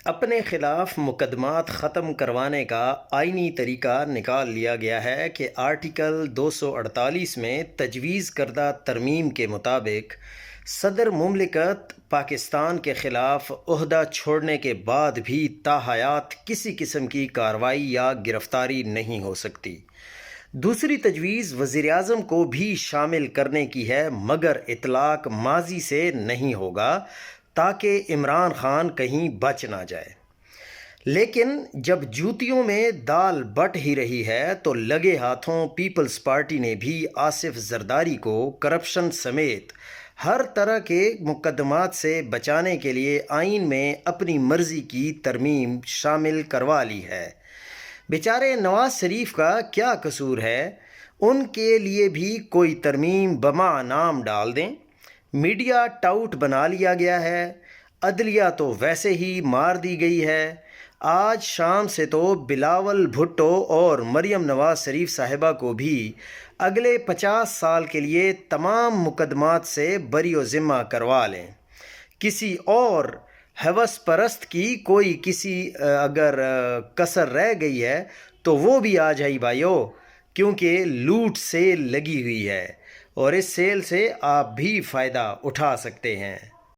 اپنے خلاف مقدمات ختم کروانے کا آئینی طریقہ نکال لیا گیا ہے کہ آرٹیکل 248 میں تجویز کردہ ترمیم کے مطابق صدر مملکت پاکستان کے خلاف عہدہ چھوڑنے کے بعد بھی تاحیات کسی قسم کی کارروائی یا گرفتاری نہیں ہو سکتی۔ دوسری تجویز وزیراعظم کو بھی شامل کرنے کی ہے، مگر اطلاق ماضی سے نہیں ہوگا تاکہ عمران خان کہیں بچ نہ جائے۔ لیکن جب جوتیوں میں دال بٹ ہی رہی ہے تو لگے ہاتھوں پیپلز پارٹی نے بھی آصف زرداری کو کرپشن سمیت ہر طرح کے مقدمات سے بچانے کے لیے آئین میں اپنی مرضی کی ترمیم شامل کروا لی ہے۔ بیچارے نواز شریف کا کیا قصور ہے؟ ان کے لیے بھی کوئی ترمیم بما نام ڈال دیں۔ میڈیا ٹاؤٹ بنا لیا گیا ہے، عدلیہ تو ویسے ہی مار دی گئی ہے۔ آج شام سے تو بلاول بھٹو اور مریم نواز شریف صاحبہ کو بھی اگلے 50 سال کے لیے تمام مقدمات سے بری و ذمہ کروا لیں۔ کسی اور ہوس پرست کی کوئی اگر کسر رہ گئی ہے تو وہ بھی آ جائے بھائیو، کیونکہ لوٹ سیل لگی ہوئی ہے اور اس سیل سے آپ بھی فائدہ اٹھا سکتے ہیں۔